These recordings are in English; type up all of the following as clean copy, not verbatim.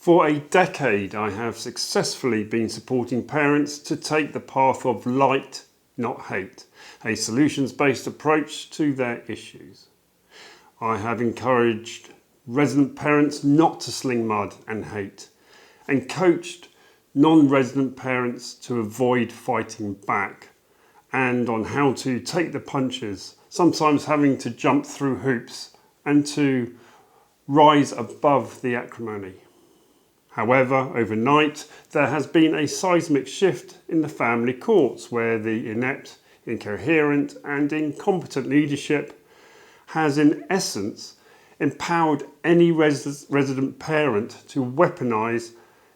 For a decade, I have successfully been supporting parents to take the path of light, not hate, a solutions-based approach to their issues. I have encouraged resident parents not to sling mud and hate, and coached non-resident parents to avoid fighting back, and on how to take the punches, sometimes having to jump through hoops, and to rise above the acrimony. However, overnight, there has been a seismic shift in the family courts where the inept, incoherent and incompetent leadership has in essence empowered any resident parent to weaponise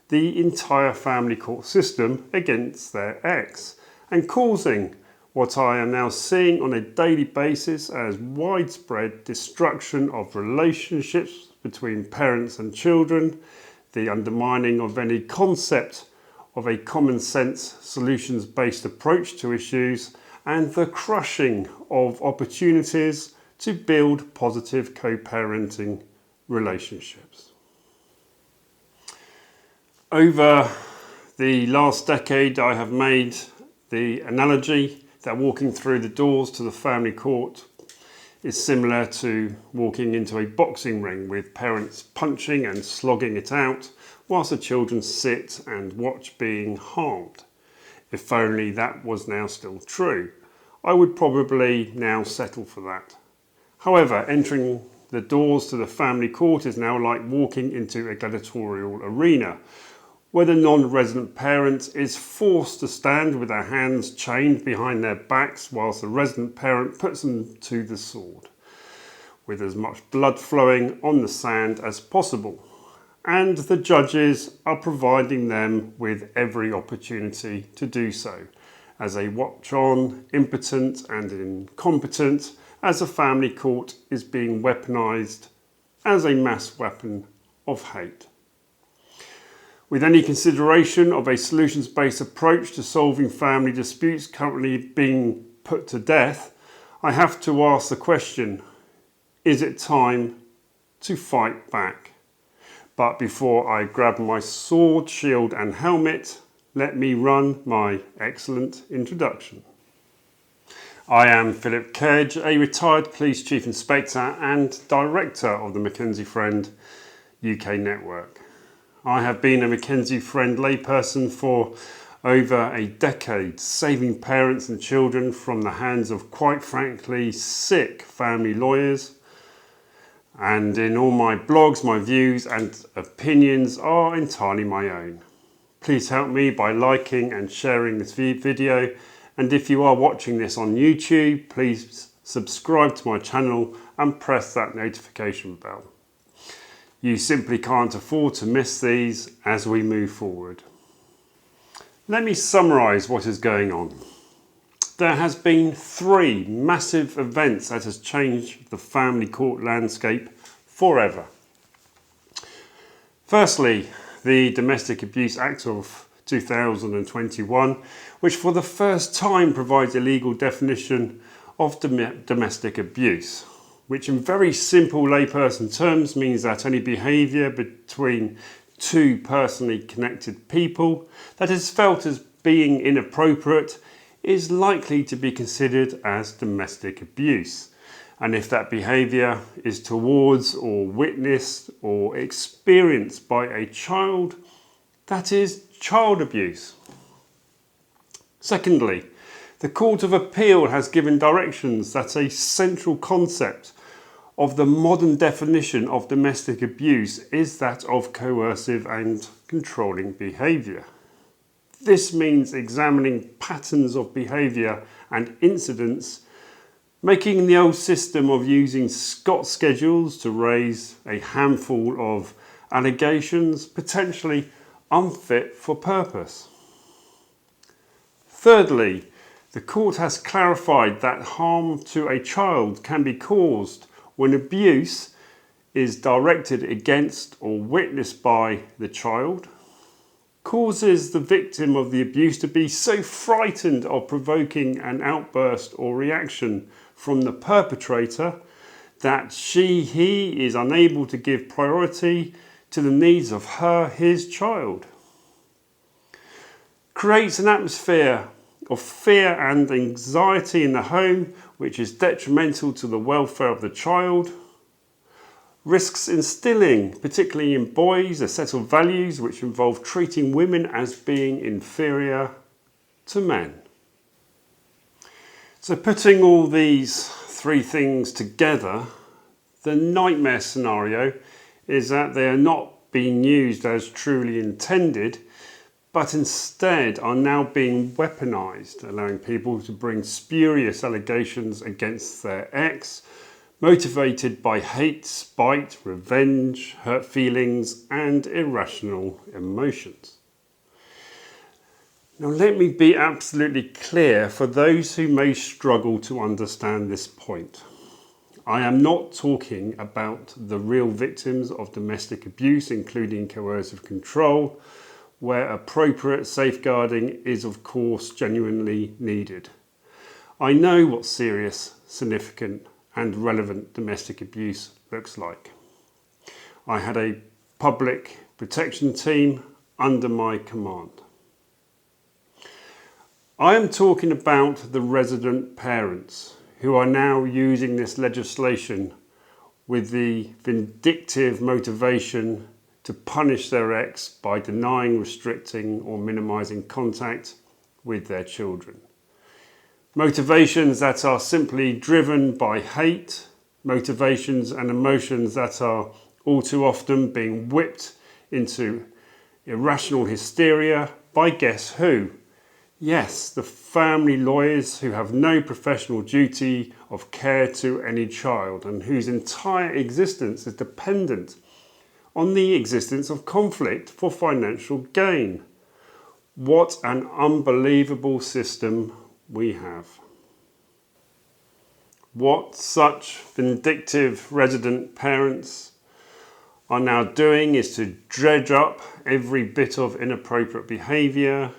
the entire family court system against their ex, and causing what I am now seeing on a daily basis as widespread destruction of relationships between parents and children, the undermining of any concept of a common sense solutions-based approach to issues, and the crushing of opportunities to build positive co-parenting relationships. Over the last decade, I have made the analogy that walking through the doors to the family court is similar to walking into a boxing ring with parents punching and slogging it out whilst the children sit and watch being harmed. If only that was now still true, I would probably now settle for that. However, entering the doors to the family court is now like walking into a gladiatorial arena, where the non-resident parent is forced to stand with their hands chained behind their backs whilst the resident parent puts them to the sword, with as much blood flowing on the sand as possible. And the judges are providing them with every opportunity to do so, as they watch on, impotent and incompetent, as the family court is being weaponised as a mass weapon of hate. With any consideration of a solutions-based approach to solving family disputes currently being put to death, I have to ask the question, is it time to fight back? But before I grab my sword, shield and helmet, let me run my excellent introduction. I am Philip Kedge, a retired Police Chief Inspector and Director of the Mckenzie Friend UK Network. I have been a Mckenzie Friend layperson for over a decade, saving parents and children from the hands of, quite frankly, sick family lawyers. And in all my blogs, my views and opinions are entirely my own. Please help me by liking and sharing this video. And if you are watching this on YouTube, please subscribe to my channel and press that notification bell. You simply can't afford to miss these as we move forward. Let me summarise what is going on. There has been 3 massive events that has changed the family court landscape forever. Firstly, the Domestic Abuse Act of 2021, which for the first time provides a legal definition of domestic abuse, which in very simple layperson terms means that any behaviour between 2 personally connected people that is felt as being inappropriate is likely to be considered as domestic abuse. And if that behaviour is towards or witnessed or experienced by a child, that is child abuse. Secondly, the Court of Appeal has given directions that a central concept of the modern definition of domestic abuse is that of coercive and controlling behaviour. This means examining patterns of behaviour and incidents, making the old system of using Scott schedules to raise a handful of allegations potentially unfit for purpose. Thirdly, the court has clarified that harm to a child can be caused when abuse is directed against or witnessed by the child, causes the victim of the abuse to be so frightened of provoking an outburst or reaction from the perpetrator that he is unable to give priority to the needs of his child. Creates an atmosphere of fear and anxiety in the home, which is detrimental to the welfare of the child. Risks instilling, particularly in boys, a set of values which involve treating women as being inferior to men. So putting all these three things together, the nightmare scenario is that they are not being used as truly intended, but instead are now being weaponized, allowing people to bring spurious allegations against their ex, motivated by hate, spite, revenge, hurt feelings, and irrational emotions. Now, let me be absolutely clear for those who may struggle to understand this point. I am not talking about the real victims of domestic abuse, including coercive control, where appropriate safeguarding is of course genuinely needed. I know what serious, significant and relevant domestic abuse looks like. I had a public protection team under my command. I am talking about the resident parents who are now using this legislation with the vindictive motivation to punish their ex by denying, restricting or minimising contact with their children. Motivations that are simply driven by hate, motivations and emotions that are all too often being whipped into irrational hysteria by guess who? Yes, the family lawyers who have no professional duty of care to any child and whose entire existence is dependent on the existence of conflict for financial gain. What an unbelievable system we have. What such vindictive resident parents are now doing is to dredge up every bit of inappropriate behaviour,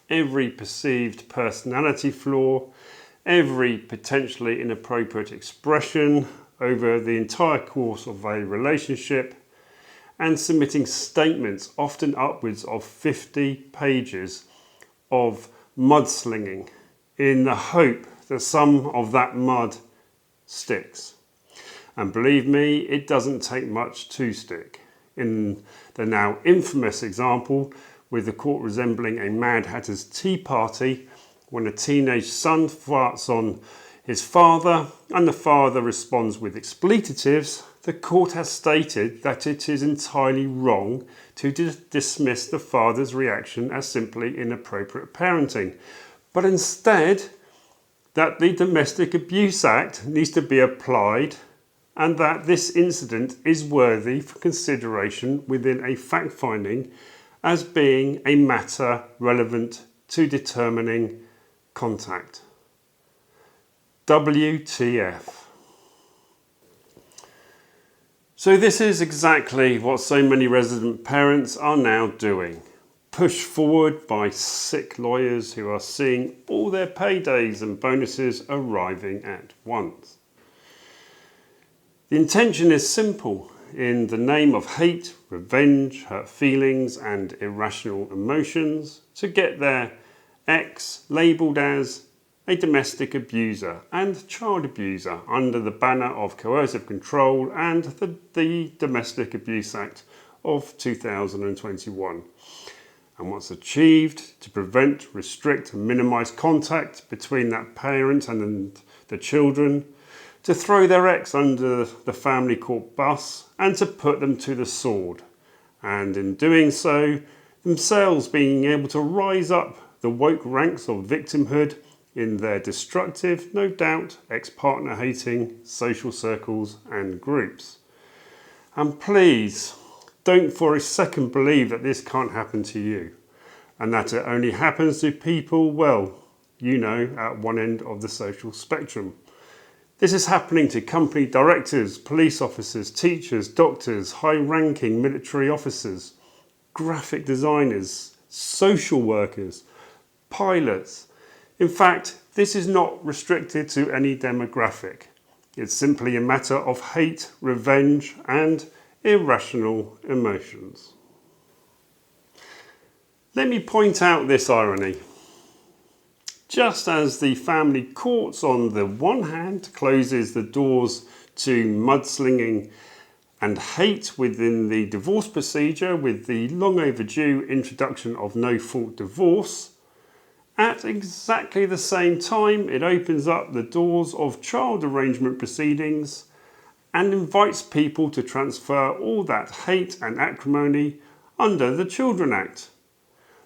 every perceived personality flaw, every potentially inappropriate expression over the entire course of a relationship, and submitting statements, often upwards of 50 pages, of mudslinging in the hope that some of that mud sticks. And believe me, it doesn't take much to stick. In the now infamous example with the court resembling a Mad Hatter's tea party, when a teenage son farts on his father and the father responds with expletives, the court has stated that it is entirely wrong to dismiss the father's reaction as simply inappropriate parenting, but instead that the Domestic Abuse Act needs to be applied and that this incident is worthy for consideration within a fact-finding as being a matter relevant to determining contact. WTF. So this is exactly what so many resident parents are now doing. Pushed forward by sick lawyers who are seeing all their paydays and bonuses arriving at once. The intention is simple. In the name of hate, revenge, hurt feelings and irrational emotions, to get their ex labelled as a domestic abuser and child abuser under the banner of coercive control and the Domestic Abuse Act of 2021. And what's achieved to prevent, restrict and minimise contact between that parent and the children, to throw their ex under the family court bus and to put them to the sword. And in doing so, themselves being able to rise up the woke ranks of victimhood in their destructive, no doubt, ex-partner hating social circles and groups. And please, don't for a second believe that this can't happen to you and that it only happens to people, well, you know, at one end of the social spectrum. This is happening to company directors, police officers, teachers, doctors, high-ranking military officers, graphic designers, social workers, pilots. In fact, this is not restricted to any demographic. It's simply a matter of hate, revenge and irrational emotions. Let me point out this irony. Just as the family courts on the one hand closes the doors to mudslinging and hate within the divorce procedure with the long overdue introduction of no-fault divorce, at exactly the same time it opens up the doors of child arrangement proceedings and invites people to transfer all that hate and acrimony under the Children Act.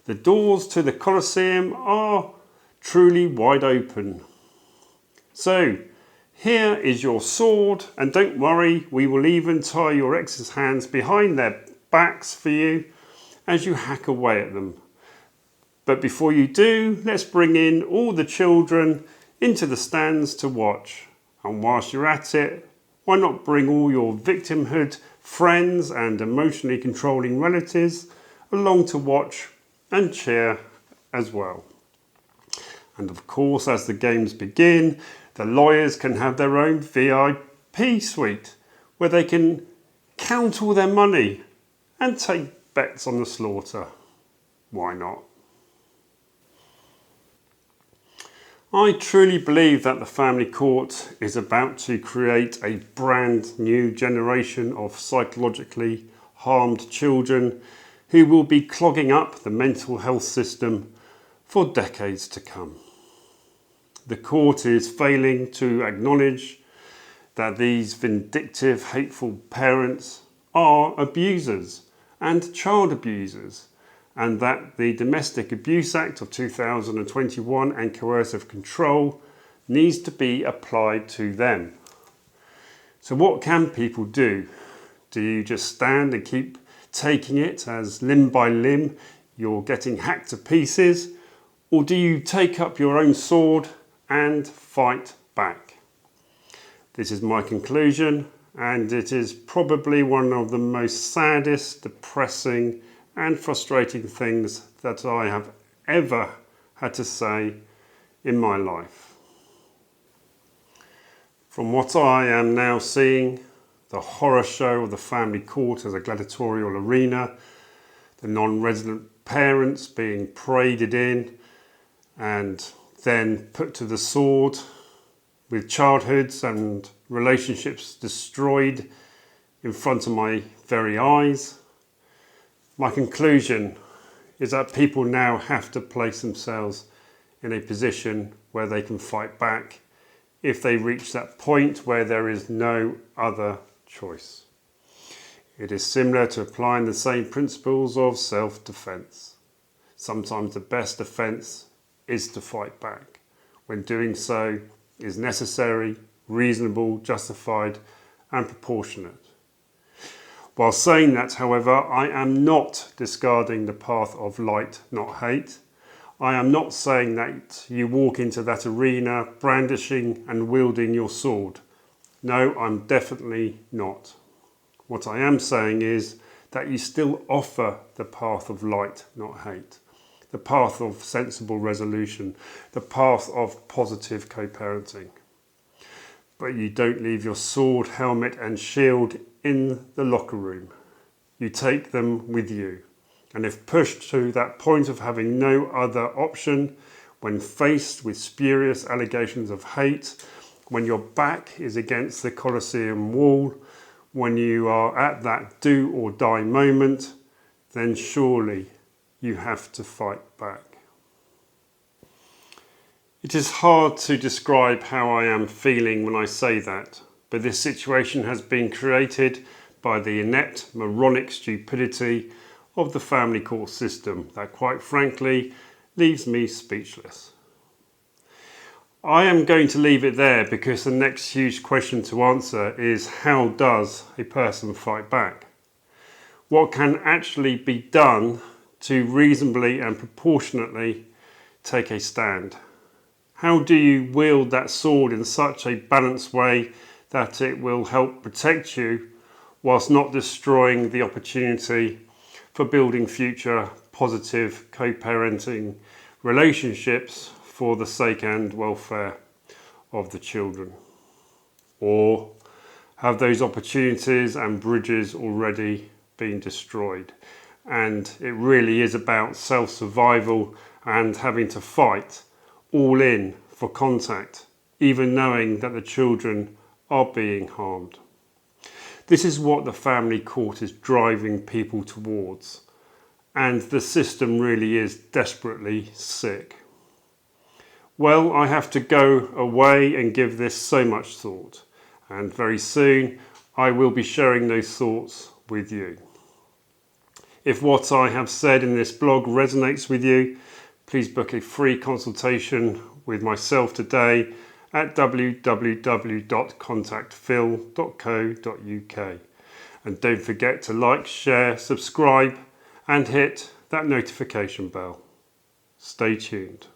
The doors to the Colosseum are truly wide open. So, here is your sword, and don't worry, we will even tie your ex's hands behind their backs for you as you hack away at them. But before you do, let's bring in all the children into the stands to watch. And whilst you're at it, why not bring all your victimhood friends and emotionally controlling relatives along to watch and cheer as well. And of course, as the games begin, the lawyers can have their own VIP suite where they can count all their money and take bets on the slaughter. Why not? I truly believe that the family court is about to create a brand new generation of psychologically harmed children who will be clogging up the mental health system for decades to come. The court is failing to acknowledge that these vindictive, hateful parents are abusers and child abusers, and that the Domestic Abuse Act of 2021 and Coercive Control needs to be applied to them. So what can people do? Do you just stand and keep taking it as limb by limb you're getting hacked to pieces? Or do you take up your own sword and fight back? This is my conclusion, and it is probably one of the most saddest, depressing and frustrating things that I have ever had to say in my life. From what I am now seeing, the horror show of the family court as a gladiatorial arena, the non-resident parents being paraded in and then put to the sword, with childhoods and relationships destroyed in front of my very eyes. My conclusion is that people now have to place themselves in a position where they can fight back if they reach that point where there is no other choice. It is similar to applying the same principles of self-defense. Sometimes the best defense is to fight back, when doing so is necessary, reasonable, justified, and proportionate. While saying that, however, I am not discarding the path of light, not hate. I am not saying that you walk into that arena brandishing and wielding your sword. No, I'm definitely not. What I am saying is that you still offer the path of light, not hate. The path of sensible resolution, the path of positive co-parenting. But you don't leave your sword, helmet and shield in the locker room. You take them with you. And if pushed to that point of having no other option, when faced with spurious allegations of hate, when your back is against the Colosseum wall, when you are at that do or die moment, then surely you have to fight back. It is hard to describe how I am feeling when I say that, but this situation has been created by the inept, moronic stupidity of the family court system that, quite frankly, leaves me speechless. I am going to leave it there because the next huge question to answer is, how does a person fight back? What can actually be done to reasonably and proportionately take a stand? How do you wield that sword in such a balanced way that it will help protect you whilst not destroying the opportunity for building future positive co-parenting relationships for the sake and welfare of the children? Or have those opportunities and bridges already been destroyed. And it really is about self-survival and having to fight all in for contact, even knowing that the children are being harmed. This is what the family court is driving people towards, and the system really is desperately sick. Well, I have to go away and give this so much thought, and very soon I will be sharing those thoughts with you. If what I have said in this blog resonates with you, please book a free consultation with myself today at www.contactphil.co.uk. And don't forget to like, share, subscribe and hit that notification bell. Stay tuned.